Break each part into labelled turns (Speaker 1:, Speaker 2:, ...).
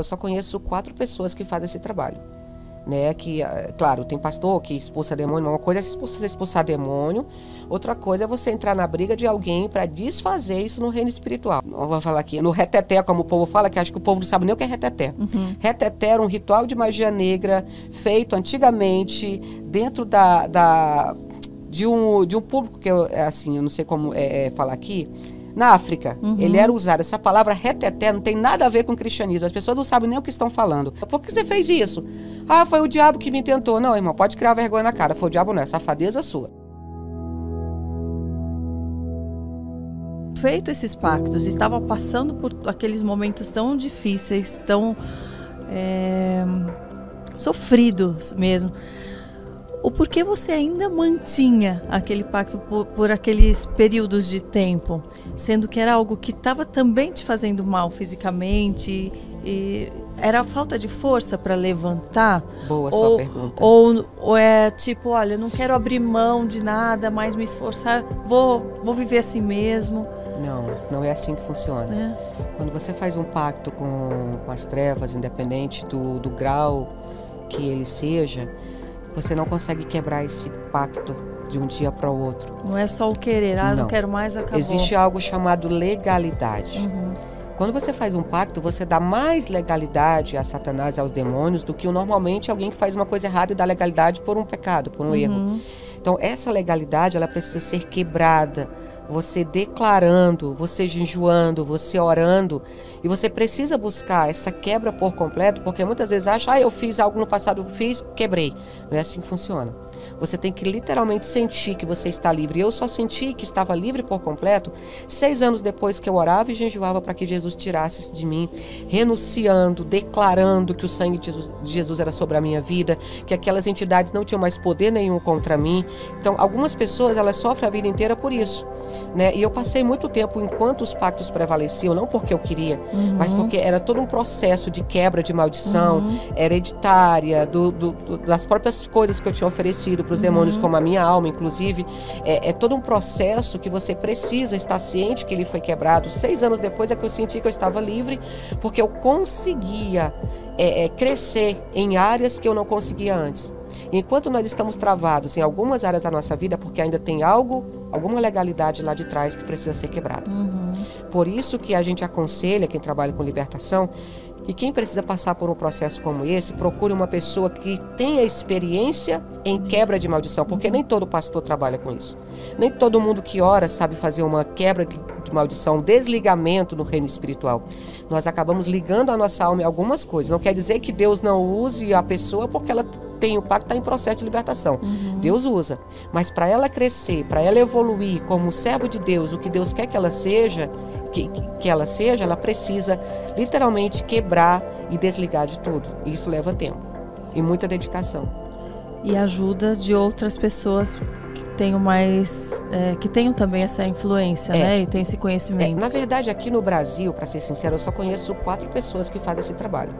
Speaker 1: Eu só conheço 4 pessoas que fazem esse trabalho, né? Que, claro, tem pastor que expulsa demônio, uma coisa é expulsar demônio, outra coisa é você entrar na briga de alguém para desfazer isso no reino espiritual. Vamos falar aqui, no reteté, como o povo fala, que acho que o povo não sabe nem o que é reteté. Reteté era um ritual de magia negra feito antigamente dentro de um público que eu não sei como falar aqui. Na África, ele era usado. Essa palavra reteté não tem nada a ver com cristianismo. As pessoas não sabem nem o que estão falando. Por que você fez isso? Ah, foi o diabo que me tentou. Não, irmão, pode criar vergonha na cara. Foi o diabo não, é safadeza sua.
Speaker 2: Feito esses pactos, estava passando por aqueles momentos tão difíceis, tão sofridos mesmo. O porquê você ainda mantinha aquele pacto por aqueles períodos de tempo, sendo que era algo que estava também te fazendo mal fisicamente, e era falta de força para levantar?
Speaker 1: Boa sua pergunta.
Speaker 2: Ou é tipo, olha, não quero abrir mão de nada, mas me esforçar, vou viver assim mesmo?
Speaker 1: Não é assim que funciona. Quando você faz um pacto com as trevas, independente do grau que ele seja, você não consegue quebrar esse pacto de um dia para o outro.
Speaker 2: Não é só o querer, não quero mais, acabou.
Speaker 1: Existe algo chamado legalidade. Quando você faz um pacto, você dá mais legalidade a Satanás, aos demônios, do que normalmente alguém que faz uma coisa errada e dá legalidade por um pecado, por um erro. Então, essa legalidade, ela precisa ser quebrada. Você declarando, você jejuando, você orando. E você precisa buscar essa quebra por completo, porque muitas vezes acha, eu fiz algo no passado, quebrei. Não é assim que funciona. Você tem que literalmente sentir que você está livre. Eu só senti que estava livre por completo 6 anos depois que eu orava e jejuava para que Jesus tirasse isso de mim, renunciando, declarando que o sangue de Jesus era sobre a minha vida, que aquelas entidades não tinham mais poder nenhum contra mim. Então, algumas pessoas, elas sofrem a vida inteira por isso, né? E eu passei muito tempo enquanto os pactos prevaleciam, não porque eu queria, mas porque era todo um processo de quebra de maldição hereditária, das próprias coisas que eu tinha oferecido para os demônios, como a minha alma, inclusive. É todo um processo que você precisa estar ciente que ele foi quebrado. 6 anos depois é que eu senti que eu estava livre, porque eu conseguia crescer em áreas que eu não conseguia antes. Enquanto nós estamos travados em algumas áreas da nossa vida, porque ainda tem alguma legalidade lá de trás que precisa ser quebrada. Por isso que a gente aconselha, quem trabalha com libertação, que quem precisa passar por um processo como esse, procure uma pessoa que tenha experiência em quebra de maldição, porque nem todo pastor trabalha com isso. Nem todo mundo que ora sabe fazer uma quebra de maldição, um desligamento no reino espiritual. Nós acabamos ligando a nossa alma em algumas coisas. Não quer dizer que Deus não use a pessoa porque ela tem o pacto, está em processo de libertação. Deus usa. Mas para ela crescer, para ela evoluir como servo de Deus, o que Deus quer que ela seja, ela precisa literalmente quebrar e desligar de tudo. E isso leva tempo e muita dedicação.
Speaker 2: E ajuda de outras pessoas que tenham que tenham também essa influência, né? E tem esse conhecimento.
Speaker 1: Na verdade, aqui no Brasil, para ser sincero, eu só conheço 4 pessoas que fazem esse trabalho.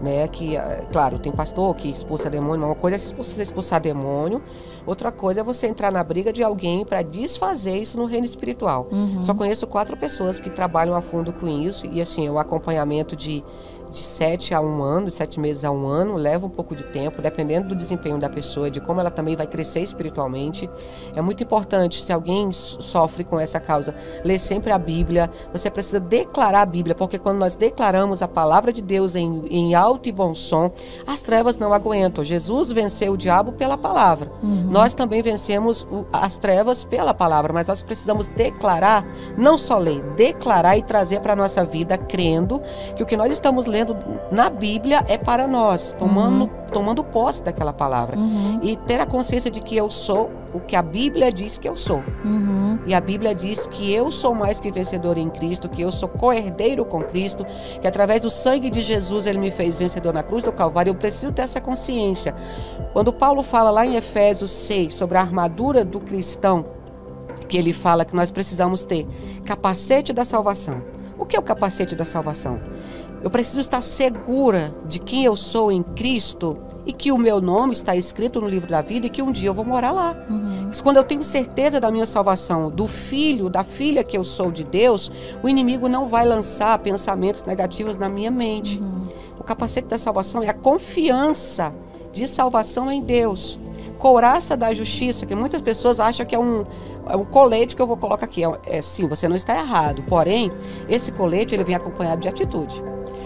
Speaker 1: Né, que, claro, tem pastor que expulsa demônio, uma coisa é expulsar demônio, outra coisa é você entrar na briga de alguém para desfazer isso no reino espiritual. Só conheço 4 pessoas que trabalham a fundo com isso, e assim, o acompanhamento de 7 a 1 ano, de 7 meses a 1 ano, leva um pouco de tempo, dependendo do desempenho da pessoa, de como ela também vai crescer espiritualmente. É muito importante, se alguém sofre com essa causa, ler sempre a Bíblia. Você precisa declarar a Bíblia, porque quando nós declaramos a palavra de Deus em alto e bom som, as trevas não aguentam. Jesus venceu o diabo pela palavra. Nós também vencemos as trevas pela palavra, mas nós precisamos declarar, não só ler, declarar e trazer para a nossa vida, crendo que o que nós estamos lendo na Bíblia é para nós, tomando posse daquela palavra. E ter a consciência de que eu sou o que a Bíblia diz que eu sou. E a Bíblia diz que eu sou mais que vencedor em Cristo, que eu sou co-herdeiro com Cristo, que através do sangue de Jesus ele me fez vencedor na cruz do Calvário. Eu preciso ter essa consciência. Quando Paulo fala lá em Efésios 6 sobre a armadura do cristão, que ele fala que nós precisamos ter capacete da salvação. O que é o capacete da salvação? Eu preciso estar segura de quem eu sou em Cristo e que o meu nome está escrito no livro da vida e que um dia eu vou morar lá. Quando eu tenho certeza da minha salvação, do filho, da filha que eu sou de Deus, o inimigo não vai lançar pensamentos negativos na minha mente. capacete da salvação é a confiança de salvação em Deus. Couraça da justiça, que muitas pessoas acham que é um colete que eu vou colocar aqui. Sim, você não está errado. Porém, esse colete ele vem acompanhado de atitude.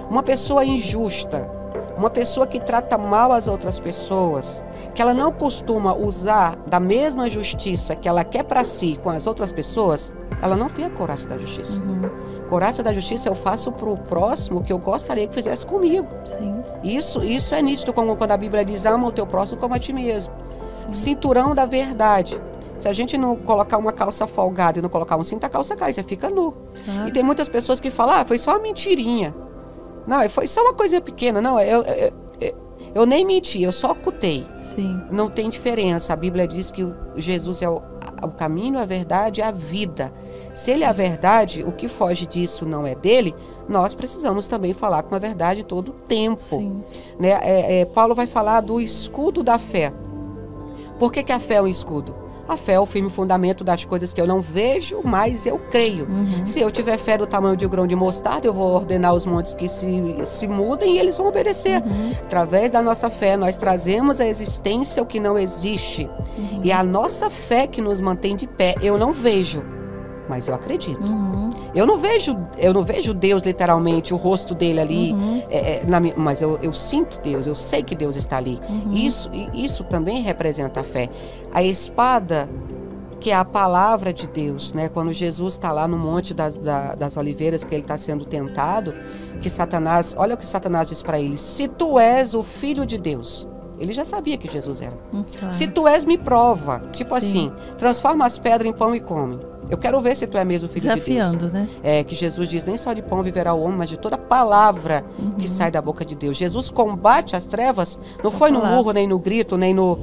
Speaker 1: Uma pessoa injusta, uma pessoa que trata mal as outras pessoas, que ela não costuma usar da mesma justiça que ela quer para si com as outras pessoas, ela não tem a couraça da justiça. Couraça da justiça eu faço para o próximo o que eu gostaria que fizesse comigo.
Speaker 2: Sim.
Speaker 1: Isso é nítido quando a Bíblia diz: ama o teu próximo como a ti mesmo. Sim. Cinturão da verdade. Se a gente não colocar uma calça folgada e não colocar um cinto, a calça cai, você fica nu. E tem muitas pessoas que falam: foi só uma mentirinha. Não, foi só uma coisa pequena. Não, eu nem menti, eu só ocultei.
Speaker 2: Sim.
Speaker 1: Não tem diferença. A Bíblia diz que Jesus é o caminho, a verdade e a vida. Se ele é a verdade, o que foge disso não é dele, nós precisamos também falar com a verdade todo o tempo. Né? Paulo vai falar do escudo da fé. Por que a fé é um escudo? A fé é o firme fundamento das coisas que eu não vejo, mas eu creio. Se eu tiver fé do tamanho de um grão de mostarda, eu vou ordenar os montes que se mudem e eles vão obedecer. Através da nossa fé, nós trazemos à existência o que não existe. E a nossa fé que nos mantém de pé. Eu não vejo, mas eu acredito. Eu não vejo Deus literalmente, o rosto dele ali, mas eu sinto Deus, eu sei que Deus está ali. Isso também representa a fé. A espada, que é a palavra de Deus, né? Quando Jesus está lá no Monte das Oliveiras, que ele está sendo tentado, que Satanás, olha o que Satanás diz para ele: se tu és o Filho de Deus. Ele já sabia que Jesus era. Claro. Se tu és, me prova. Tipo assim, transforma as pedras em pão e come. Eu quero ver se tu é mesmo filho de Deus.
Speaker 2: Desafiando, né?
Speaker 1: Que Jesus diz: nem só de pão viverá o homem, mas de toda palavra que sai da boca de Deus. Jesus combate as trevas, não foi no murro, nem no grito, nem no...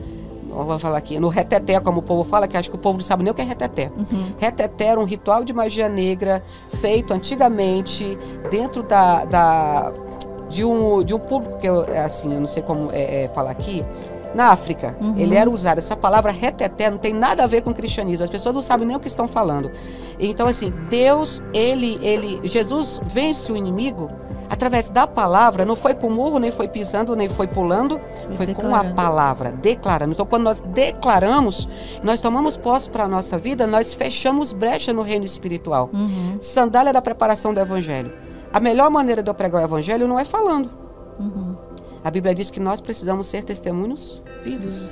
Speaker 1: Vou falar aqui, no reteté, como o povo fala, que acho que o povo não sabe nem o que é reteté. Reteté era um ritual de magia negra feito antigamente dentro de um público que eu não sei como falar aqui, na África. Ele era usado. Essa palavra reteté não tem nada a ver com cristianismo. As pessoas não sabem nem o que estão falando. Então, assim, Deus, Jesus vence o inimigo através da palavra. Não foi com murro, nem foi pisando, nem foi pulando. Foi com a palavra, declarando. Então, quando nós declaramos, nós tomamos posse para a nossa vida, nós fechamos brecha no reino espiritual. Sandália da preparação do evangelho. A melhor maneira de eu pregar o evangelho não é falando. A Bíblia diz que nós precisamos ser testemunhos vivos.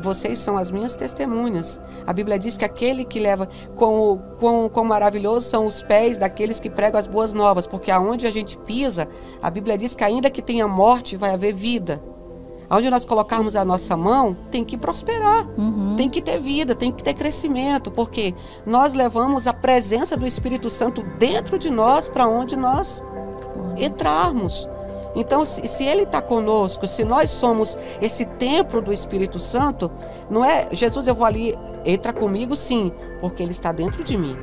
Speaker 1: Vocês são as minhas testemunhas. A Bíblia diz que aquele que leva, quão maravilhosos são os pés daqueles que pregam as boas novas, porque aonde a gente pisa, a Bíblia diz que ainda que tenha morte, vai haver vida. Aonde nós colocarmos a nossa mão, tem que prosperar, tem que ter vida, tem que ter crescimento, porque nós levamos a presença do Espírito Santo dentro de nós para onde nós entrarmos. Então, se ele está conosco, se nós somos esse templo do Espírito Santo, não é, Jesus, eu vou ali, entra comigo sim, porque ele está dentro de mim,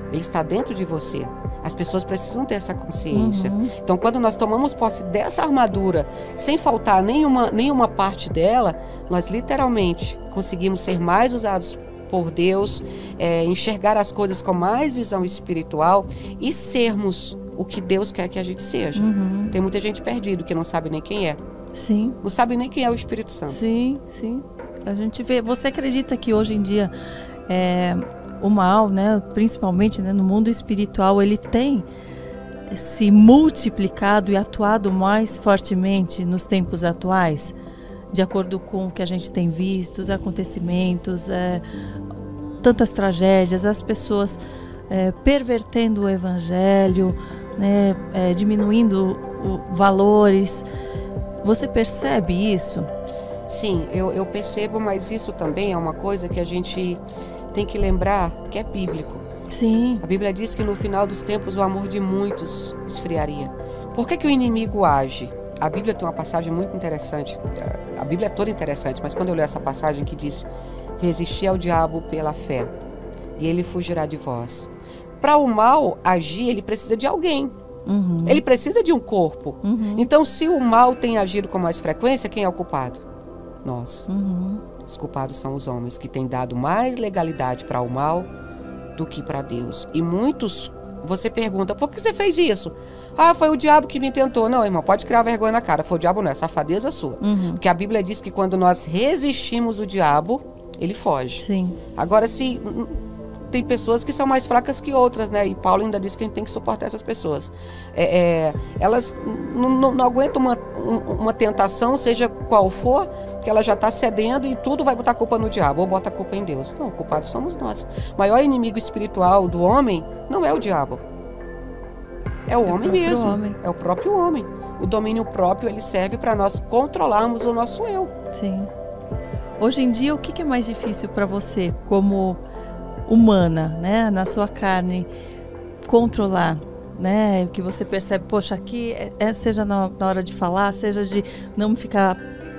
Speaker 1: ele está dentro de você. As pessoas precisam ter essa consciência. Então, quando nós tomamos posse dessa armadura, sem faltar nenhuma parte dela, nós literalmente conseguimos ser mais usados por Deus, enxergar as coisas com mais visão espiritual e sermos o que Deus quer que a gente seja. Tem muita gente perdida que não sabe nem quem é.
Speaker 2: Sim.
Speaker 1: Não sabe nem quem é o Espírito Santo.
Speaker 2: Sim, sim. A gente vê. Você acredita que hoje em dia o mal, né, principalmente, né, no mundo espiritual, ele tem se multiplicado e atuado mais fortemente nos tempos atuais, de acordo com o que a gente tem visto, os acontecimentos, tantas tragédias, as pessoas pervertendo o evangelho, né, diminuindo valores. Você percebe isso?
Speaker 1: Sim, eu percebo, mas isso também é uma coisa que a gente tem que lembrar que é bíblico.
Speaker 2: Sim.
Speaker 1: A Bíblia diz que no final dos tempos o amor de muitos esfriaria. Por que o inimigo age? A Bíblia tem uma passagem muito interessante. A Bíblia é toda interessante, mas quando eu leio essa passagem que diz: resistir ao diabo pela fé, e ele fugirá de vós. Para o mal agir, ele precisa de alguém. Ele precisa de um corpo. Então, se o mal tem agido com mais frequência, quem é o culpado? Nós. Os culpados são os homens, que têm dado mais legalidade para o mal do que para Deus. E muitos Você pergunta, por que você fez isso? Ah, foi o diabo que me tentou. Não, irmão, pode criar vergonha na cara. Foi o diabo não, é safadeza sua. Porque a Bíblia diz que quando nós resistimos o diabo, ele foge.
Speaker 2: Sim.
Speaker 1: Agora, se tem pessoas que são mais fracas que outras, né? E Paulo ainda diz que a gente tem que suportar essas pessoas. Elas não aguentam uma tentação, seja qual for, que ela já está cedendo e tudo vai botar a culpa no diabo ou bota a culpa em Deus. Não, o culpado somos nós. O maior inimigo espiritual do homem não é o diabo. É o homem mesmo. É o próprio homem. O domínio próprio, ele serve para nós controlarmos o nosso eu.
Speaker 2: Sim. Hoje em dia, o que é mais difícil para você, como humana, né, na sua carne, controlar, né, o que você percebe, poxa, aqui, seja na hora de falar, seja de não ficar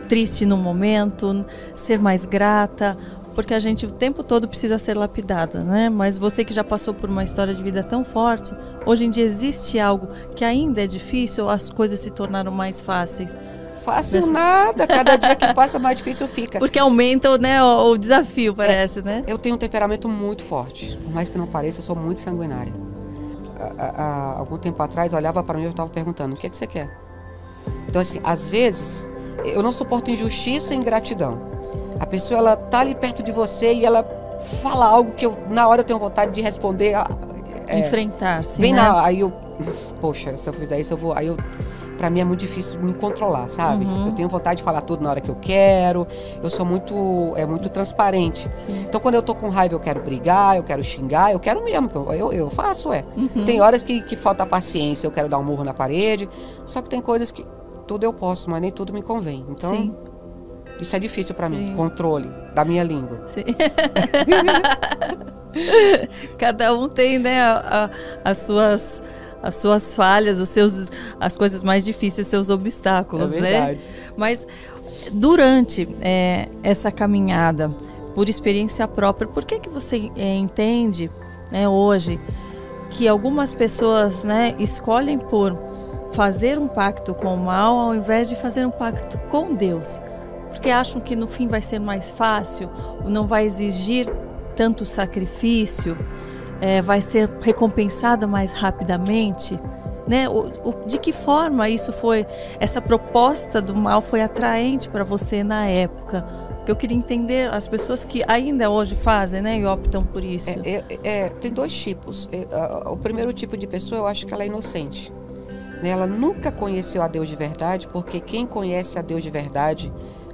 Speaker 2: triste no momento, ser mais grata, porque a gente o tempo todo precisa ser lapidada, né, mas você que já passou por uma história de vida tão forte, hoje em dia existe algo que ainda é difícil ou as coisas se tornaram mais fáceis?
Speaker 1: Fácil nada, cada dia que passa mais difícil fica.
Speaker 2: Porque aumenta, né, o desafio, parece, né?
Speaker 1: Eu tenho um temperamento muito forte, por mais que não pareça, eu sou muito sanguinária. Há algum tempo atrás, eu olhava para mim e eu estava perguntando, o que é que você quer? Então, assim, às vezes, eu não suporto injustiça e ingratidão. A pessoa, ela tá ali perto de você e ela fala algo que na hora eu tenho vontade de responder.
Speaker 2: Enfrentar, sim,
Speaker 1: bem
Speaker 2: né?
Speaker 1: aí eu, poxa, se eu fizer isso, eu vou... Pra mim é muito difícil me controlar, sabe? Eu tenho vontade de falar tudo na hora que eu quero. Eu sou muito transparente.
Speaker 2: Sim.
Speaker 1: Então, quando eu tô com raiva, eu quero brigar, eu quero xingar, eu quero mesmo. Eu faço, Tem horas que falta paciência, eu quero dar um murro na parede. Só que tem coisas que tudo eu posso, mas nem tudo me convém. Então,
Speaker 2: sim,
Speaker 1: isso é difícil pra mim. Controle da minha língua.
Speaker 2: sim. Cada um tem, né, as suas falhas, as coisas mais difíceis, os seus obstáculos, né? Mas durante essa caminhada, por experiência própria, por que você entende, né, hoje, que algumas pessoas, né, escolhem por fazer um pacto com o mal ao invés de fazer um pacto com Deus? Porque acham que no fim vai ser mais fácil, não vai exigir tanto sacrifício, vai ser recompensada mais rapidamente, né? De que forma essa proposta do mal foi atraente para você na época? Que eu queria entender as pessoas que ainda hoje fazem, né, e optam por isso.
Speaker 1: Tem dois tipos. O primeiro tipo de pessoa, eu acho que ela é inocente. Né? Ela nunca conheceu a Deus de verdade, porque quem conhece a Deus de verdade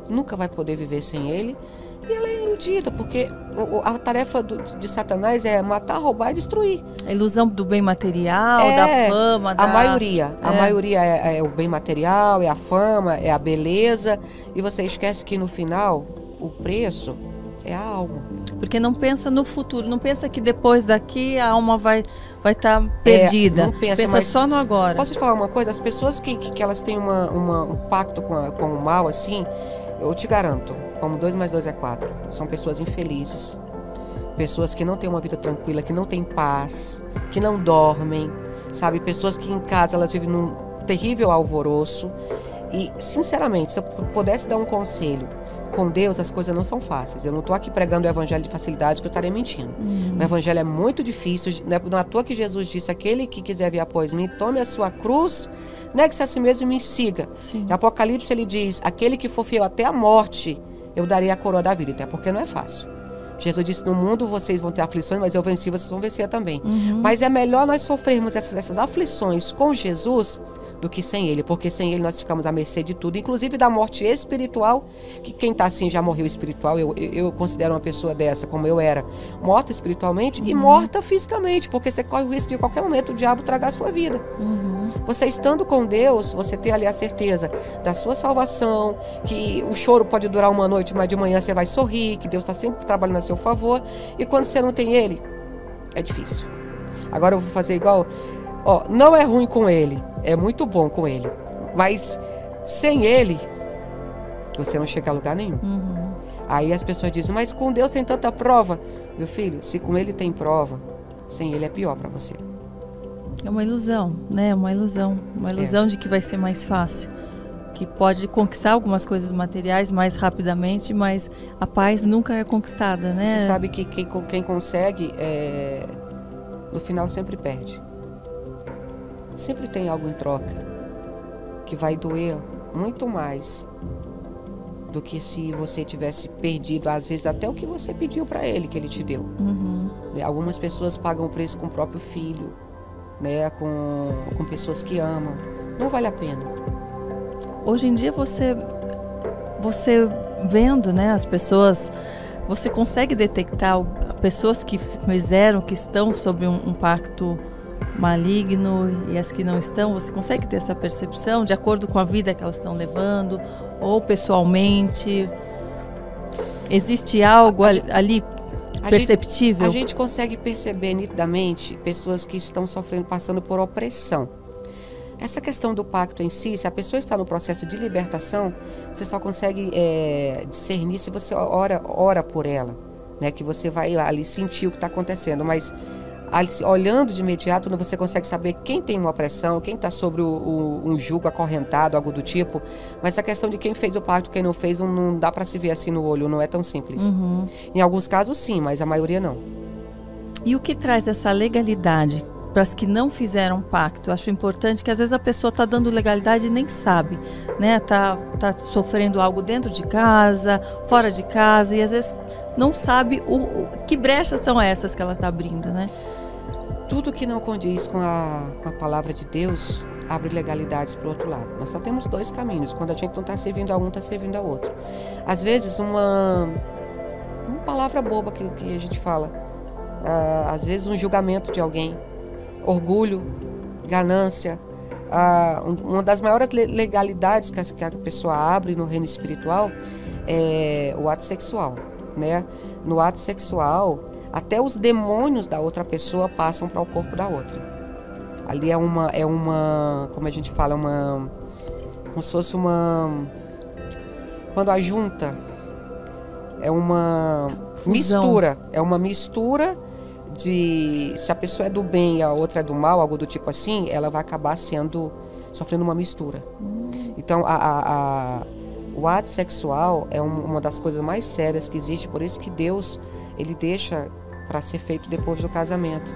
Speaker 1: nunca vai poder viver sem Ele. E ela é iludida, porque a tarefa de Satanás é matar, roubar e destruir.
Speaker 2: A ilusão do bem material, da fama.
Speaker 1: A maioria é o bem material, é a fama, é a beleza. E você esquece que no final, o preço é a alma.
Speaker 2: Porque não pensa no futuro, não pensa que depois daqui a alma vai estar perdida.
Speaker 1: Não pensa
Speaker 2: só no agora.
Speaker 1: Posso te falar uma coisa? As pessoas que elas têm um pacto com o mal, assim, eu te garanto, como 2 mais 2 é 4, são pessoas infelizes, pessoas que não têm uma vida tranquila, que não têm paz, que não dormem, sabe? Pessoas que em casa elas vivem num terrível alvoroço. E, sinceramente, se eu pudesse dar um conselho, com Deus as coisas não são fáceis. Eu não estou aqui pregando o evangelho de facilidade, que eu estaria mentindo. O evangelho é muito difícil. Não é à toa que Jesus disse, aquele que quiser vir após mim, tome a sua cruz, negue-se a si mesmo e me siga. Em Apocalipse ele diz, aquele que for fiel até a morte, eu darei a coroa da vida, até porque não é fácil. Jesus disse, no mundo vocês vão ter aflições, mas eu venci, vocês vão vencer também. Mas é melhor nós sofrermos essas aflições com Jesus do que sem Ele, porque sem Ele nós ficamos à mercê de tudo, inclusive da morte espiritual, que quem está assim já morreu espiritual. Eu considero uma pessoa dessa, como eu era, morta espiritualmente e morta fisicamente, porque você corre o risco de a qualquer momento o diabo tragar a sua vida. Você estando com Deus, você tem ali a certeza da sua salvação, que o choro pode durar uma noite, mas de manhã você vai sorrir, que Deus está sempre trabalhando a seu favor, e quando você não tem Ele, é difícil. Agora eu vou fazer igual... não é ruim com Ele, é muito bom com Ele. Mas sem Ele, você não chega a lugar nenhum. Aí as pessoas dizem, mas com Deus tem tanta prova. Meu filho, se com Ele tem prova, sem Ele é pior para você.
Speaker 2: É uma ilusão, né? Uma ilusão de que vai ser mais fácil. Que pode conquistar algumas coisas materiais mais rapidamente, mas a paz nunca é conquistada, né?
Speaker 1: Você sabe que quem consegue, no final sempre perde. sempre tem algo em troca que vai doer muito mais do que se você tivesse perdido, às vezes, até o que você pediu para ele, que ele te deu. Algumas pessoas pagam o preço com o próprio filho, né? Com pessoas que amam. Não vale a pena.
Speaker 2: Hoje em dia você vendo, né, as pessoas, você consegue detectar pessoas que fizeram, que estão sob um pacto maligno e as que não estão? Você consegue ter essa percepção de acordo com a vida que elas estão levando ou pessoalmente? Existe algo ali perceptível?
Speaker 1: A gente consegue perceber nitidamente pessoas que estão sofrendo, passando por opressão. Essa questão do pacto em si, se a pessoa está no processo de libertação, você só consegue discernir se você ora por ela, né? Que você vai ali sentir o que está acontecendo, mas olhando de imediato, você consegue saber quem tem uma opressão, quem está sobre um jugo acorrentado, algo do tipo. Mas a questão de quem fez o pacto, quem não fez, não dá para se ver assim no olho, não é tão simples. Em alguns casos sim, mas a maioria não.
Speaker 2: E o que traz essa legalidade para as que não fizeram pacto? Eu acho importante que às vezes a pessoa está dando legalidade e nem sabe, né? Tá sofrendo algo dentro de casa, fora de casa, e às vezes não sabe que brechas são essas que ela está abrindo, né?
Speaker 1: Tudo que não condiz com a palavra de Deus abre legalidades para o outro lado. Nós só temos dois caminhos. Quando a gente não está servindo a um, está servindo ao outro. Às vezes uma palavra boba que a gente fala, às vezes um julgamento de alguém, orgulho, ganância. Uma das maiores legalidades que a pessoa abre no reino espiritual é o ato sexual, né? No ato sexual, até os demônios da outra pessoa passam para o corpo da outra. Ali é uma, como a gente fala, como se fosse quando a junta é uma
Speaker 2: fusão.
Speaker 1: mistura, se a pessoa é do bem e a outra é do mal, algo do tipo assim, ela vai acabar sofrendo uma mistura. Então, o ato sexual é uma das coisas mais sérias que existe, por isso que Deus, ele deixa para ser feito depois do casamento.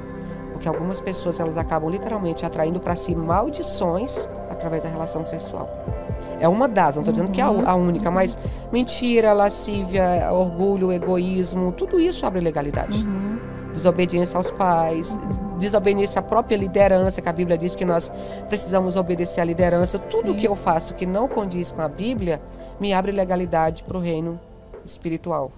Speaker 1: Porque algumas pessoas, elas acabam literalmente atraindo para si maldições através da relação sexual. É uma das, não estou dizendo que é a única, mas mentira, lascívia, orgulho, egoísmo, tudo isso abre legalidade. Desobediência aos pais, desobediência à própria liderança, que a Bíblia diz que nós precisamos obedecer à liderança. Tudo que eu faço que não condiz com a Bíblia, me abre legalidade para o reino espiritual.